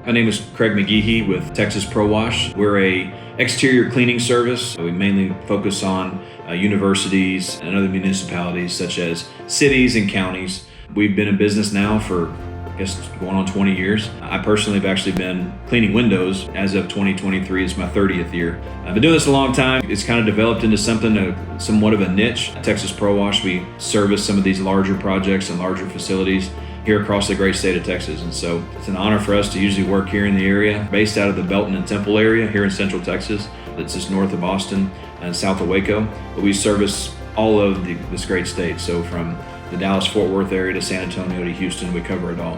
My name is Craig McGehee with Texas Pro Wash. We're a exterior cleaning service. We mainly focus on universities and other municipalities such as cities and counties. We've been in business now for going on 20 years. I personally have actually been cleaning windows as of 2023. It's my 30th year. I've been doing this a long time. It's kind of developed into somewhat of a niche. At Texas Pro Wash, we service some of these larger projects and larger facilities here across the great state of Texas. And so it's an honor for us to usually work here in the area, based out of the Belton and Temple area here in Central Texas. That's just north of Austin and south of Waco. But we service all of this great state. So from the Dallas-Fort Worth area to San Antonio to Houston, we cover it all.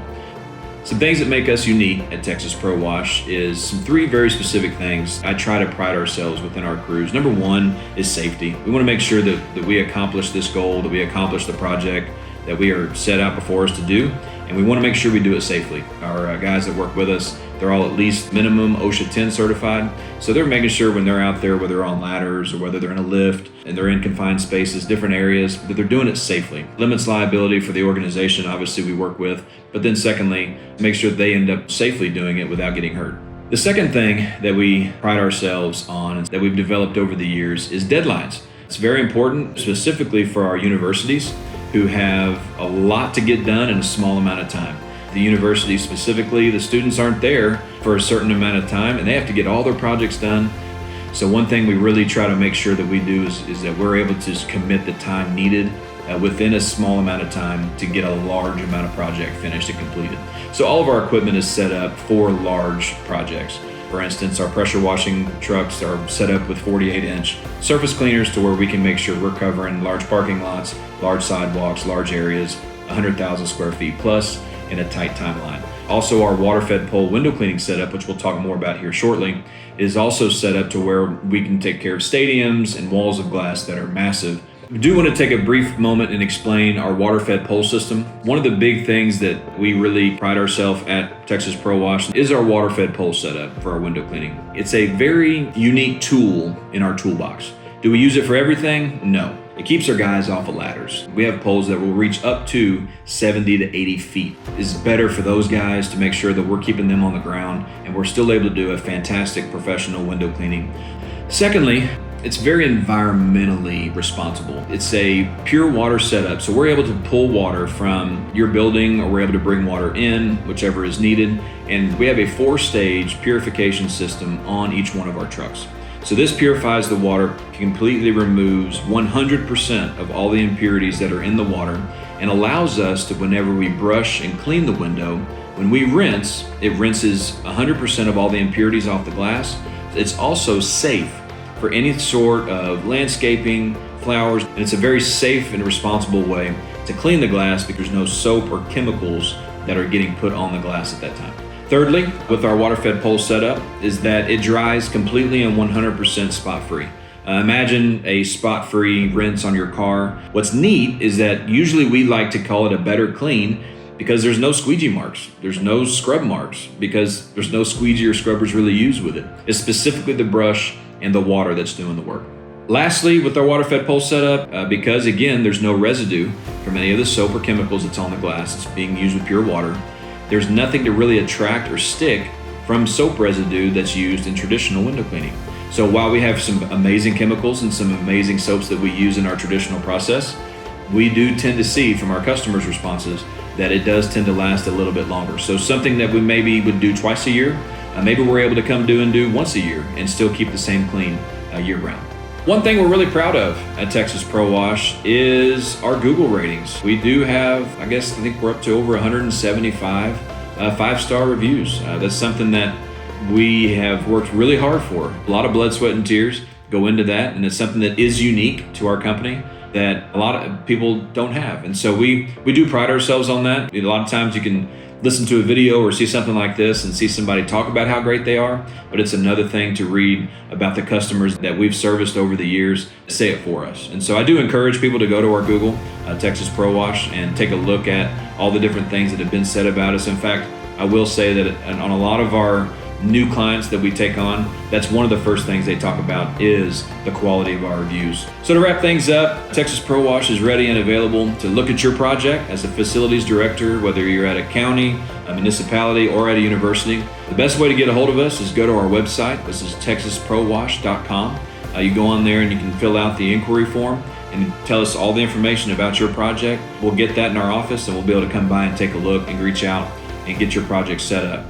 Some things that make us unique at Texas Pro Wash is some three very specific things I try to pride ourselves within our crews. Number one is safety. We want to make sure that we accomplish this goal, that we accomplish the project that we are set out before us to do, and we want to make sure we do it safely. Our guys that work with us, they're all at least minimum OSHA 10 certified, so they're making sure when they're out there, whether they're on ladders or whether they're in a lift and they're in confined spaces, different areas, that they're doing it safely. Limits liability for the organization, obviously, we work with, but then secondly, make sure that they end up safely doing it without getting hurt. The second thing that we pride ourselves on and that we've developed over the years is deadlines. It's very important, specifically for our universities who have a lot to get done in a small amount of time. The university specifically, the students aren't there for a certain amount of time and they have to get all their projects done. So one thing we really try to make sure that we do is that we're able to commit the time needed within a small amount of time to get a large amount of project finished and completed. So all of our equipment is set up for large projects. For instance, our pressure washing trucks are set up with 48-inch surface cleaners to where we can make sure we're covering large parking lots, large sidewalks, large areas, 100,000 square feet plus in a tight timeline. Also, our water-fed pole window cleaning setup, which we'll talk more about here shortly, is also set up to where we can take care of stadiums and walls of glass that are massive. We do want to take a brief moment and explain our water-fed pole system. One of the big things that we really pride ourselves at Texas Pro Wash is our water-fed pole setup for our window cleaning. It's a very unique tool in our toolbox. Do we use it for everything? No. It keeps our guys off of ladders. We have poles that will reach up to 70 to 80 feet. It's better for those guys to make sure that we're keeping them on the ground and we're still able to do a fantastic professional window cleaning. Secondly, it's very environmentally responsible. It's a pure water setup, so we're able to pull water from your building or we're able to bring water in, whichever is needed, and we have a 4-stage purification system on each one of our trucks. So this purifies the water, completely removes 100% of all the impurities that are in the water, and allows us to, whenever we brush and clean the window, when we rinse, it rinses 100% of all the impurities off the glass. It's also safe for any sort of landscaping, flowers, and it's a very safe and responsible way to clean the glass because there's no soap or chemicals that are getting put on the glass at that time. Thirdly, with our water-fed pole setup, is that it dries completely and 100% spot-free. Imagine a spot-free rinse on your car. What's neat is that usually we like to call it a better clean because there's no squeegee marks, there's no scrub marks, because there's no squeegee or scrubbers really used with it. It's specifically the brush and the water that's doing the work. Lastly, with our water-fed pole setup, because again, there's no residue from any of the soap or chemicals that's on the glass, it's being used with pure water, there's nothing to really attract or stick from soap residue that's used in traditional window cleaning. So while we have some amazing chemicals and some amazing soaps that we use in our traditional process, we do tend to see from our customers' responses that it does tend to last a little bit longer. So something that we maybe would do twice a year, maybe we're able to come do once a year and still keep the same clean year-round. One thing we're really proud of at Texas Pro Wash is our Google ratings. We do have, I think we're up to over 175 5-star reviews. That's something that we have worked really hard for. A lot of blood, sweat, and tears go into that, and it's something that is unique to our company that a lot of people don't have. And so we do pride ourselves on that. A lot of times you can listen to a video or see something like this and see somebody talk about how great they are, but it's another thing to read about the customers that we've serviced over the years say it for us. And so I do encourage people to go to our Google, Texas Pro Wash, and take a look at all the different things that have been said about us. In fact, I will say that on a lot of our new clients that we take on, that's one of the first things they talk about is the quality of our reviews. So to wrap things up, Texas Pro Wash is ready and available to look at your project as a facilities director, whether you're at a county, a municipality, or at a university. The best way to get a hold of us is go to our website. This is texasprowash.com. You go on there and you can fill out the inquiry form and tell us all the information about your project. We'll get that in our office and we'll be able to come by and take a look and reach out and get your project set up.